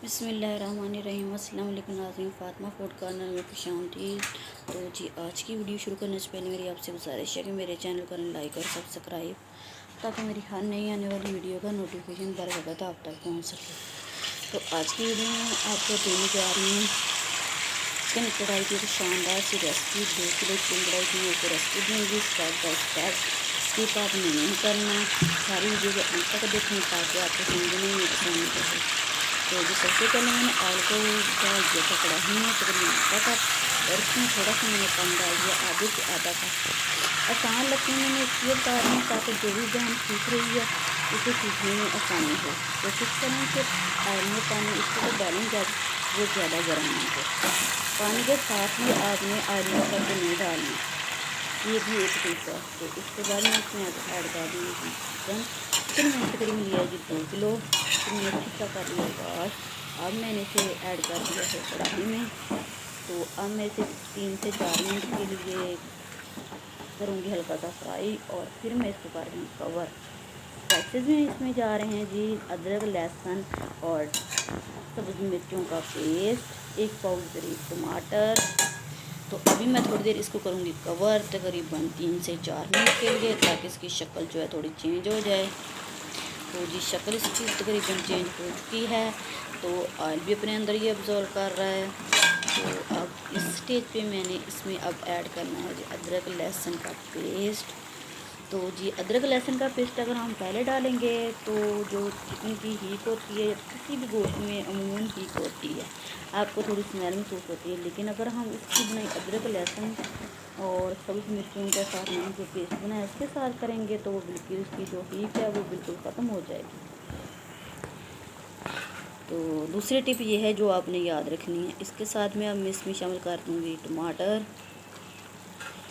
बिस्मिल्लाहिर्रहमानिर्रहीम। अस्सलाम वालेकुम नाज़रीन, फ़ातिमा फूड कॉर्नर में खुशामदीद। तो जी आज की वीडियो शुरू करने से पहले मेरी आपसे गुजारिश है कि मेरे चैनल को लाइक और सब्सक्राइब, ताकि मेरी हर नई आने वाली वीडियो का नोटिफिकेशन बर वक्त आप तक पहुँच सके। तो आज की वीडियो में आपको देने जा रही हूँ चिकन कढ़ाई की शानदार सी रेसिपी। 2 किलो चिकन कढ़ाई की मैं आपको रेसिपी दूँगी स्टेप बाय स्टेप। स्किप आपने नहीं करना, सारी वीडियो को अंत तक देखने ताकि आपको समझने में आसानी रहे। तो जी सबसे पहले मैंने ऑयल को डाल दिया था कढ़ाई में, तकरीबन आधा कप, और इसमें थोड़ा सा मैंने कम डाल दिया, आधे से आधा कप। आसान लगती है मैंने इसलिए बता रही हूँ ताकि जो भी जान सीख रही है उसे सीखने में आसानी हो। कोशिश करें कि ऑयल में पानी इसको तो डालें जब वो ज़्यादा गर्म ना हो। पानी के साथ ही आपने ऑयल में करके नहीं डालना, ये भी एक टिप है। तो इसके बाद मैं इसमें ऐड कर दूँगी चिकन मैंने तकरीबन लिया जी 2 किलो। तो मैंने अच्छा कर लिया वॉश। अब मैंने इसे ऐड कर दिया है कढ़ाई में। तो अब मैं इसे 3 से 4 मिनट के लिए करूँगी हल्का सा फ्राई, और फिर मैं इसको कर दूँगी कवर। स्पाइसेस में इसमें जा रहे हैं जी अदरक, लहसुन और सब्ज़ मिर्चों का पेस्ट, 1 पाउच करीब टमाटर। तो अभी मैं थोड़ी देर इसको करूँगी कवर, तकरीबन 3 से 4 मिनट के लिए, ताकि इसकी शक्ल जो है थोड़ी चेंज हो जाए। तो जी शक्ल इसकी तकरीबन चेंज हो चुकी है, तो ऑयल भी अपने अंदर ही अब्जॉर्व कर रहा है। तो अब इस स्टेज पे मैंने इसमें अब ऐड करना है जी अदरक लहसुन का पेस्ट। तो जी अदरक लहसुन का पेस्ट अगर हम पहले डालेंगे तो जो चिकन की हीट होती है, किसी भी गोश्त में अमूमन हीट होती है, आपको थोड़ी स्मेल महसूस होती है। लेकिन अगर हम इसकी बनाई अदरक लहसुन और सब्ज़ मिर्चों के साथ मैंने जो पेस्ट बनाया उसके साथ करेंगे तो वो बिल्कुल इसकी जो हीट है वो बिल्कुल ख़त्म हो जाएगी। तो दूसरी टिप ये है जो आपने याद रखनी है। इसके साथ में अब मैं इसमें शामिल कर दूँगी टमाटर।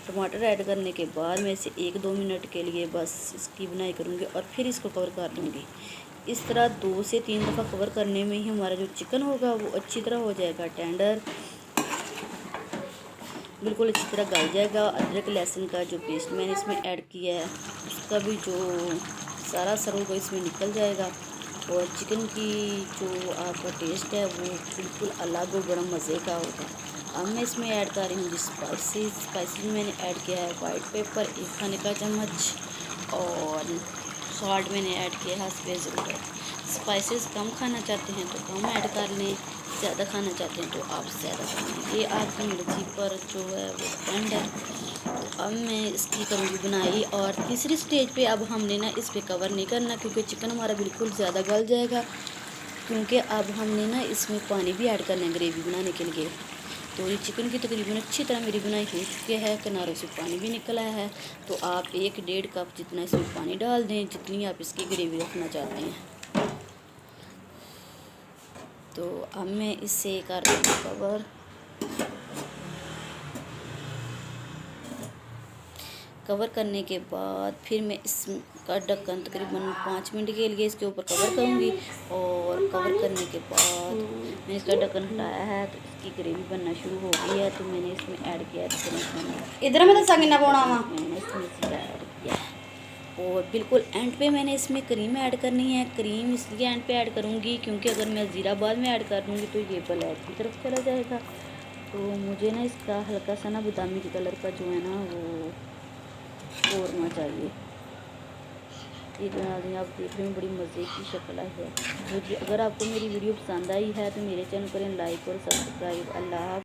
टमाटर ऐड करने के बाद मैं इसे 1-2 मिनट के लिए बस इसकी बुनाई करूँगी और फिर इसको कवर कर दूँगी। इस तरह 2 से 3 दफ़ा कवर करने में ही हमारा जो चिकन होगा वो अच्छी तरह हो जाएगा टेंडर, बिल्कुल अच्छी तरह गल जाएगा। अदरक लहसुन का जो पेस्ट मैंने इसमें ऐड किया है उसका भी जो सारा सर होगा इसमें निकल जाएगा, और चिकन की जो आपका टेस्ट है वो बिल्कुल अलग और बड़ा मज़े का होगा। अब मैं इसमें ऐड कर रही हूँ स्पाइसेस में मैंने ऐड किया है वाइट पेपर 1 खाने का चम्मच, और सॉल्ट मैंने ऐड किया है हस्बे ज़रूरत। स्पाइसेस कम खाना चाहते हैं तो कम ऐड कर लें, ज़्यादा खाना चाहते हैं तो आप ज़्यादा कर लें, ये आपकी मर्ज़ी पर जो है वो डिपेंड है। तो अब मैं इसकी करूँगी बुनाई, और तीसरी स्टेज पे अब हमने ना इस पे कवर नहीं करना क्योंकि चिकन हमारा बिल्कुल ज़्यादा गल जाएगा, क्योंकि अब हमने ना इसमें पानी भी ऐड करना है ग्रेवी बनाने के लिए। तो ये चिकन की तकरीबन अच्छी तरह मेरी बुनाई हो चुकी है, किनारों से पानी भी निकल आया है। तो आप 1-1.5 कप जितना इसमें पानी डाल दें जितनी आप इसकी ग्रेवी रखना चाहते हैं। तो अब मैं इससे कर रही हूँ कवर। कवर करने के बाद फिर मैं इसका ढक्कन तकरीबन 5 मिनट के लिए इसके ऊपर कवर करूँगी, और कवर करने के बाद मैंने इसका ढक्कन हटाया है तो इसकी ग्रेवी बनना शुरू हो गई है। तो मैंने इसमें ऐड किया है इधर में तो संगना पौना वा मैंने इसमें ऐड किया है, और बिल्कुल एंड पे मैंने इसमें क्रीम ऐड करनी है। क्रीम इसलिए एंड पे ऐड करूँगी क्योंकि अगर मैं ज़ीरा बाद में ऐड कर दूँगी तो ये ब्लैक की तरफ चला जाएगा। तो मुझे ना इसका हल्का सा ना बादामी कलर का जो है ना वो होना चाहिए। ये जो आप देख रहे हैं बड़ी मज़े की शक्ल है। मुझे अगर आपको मेरी वीडियो पसंद आई है तो मेरे चैनल करें लाइक और सब्सक्राइब। अल्लाह।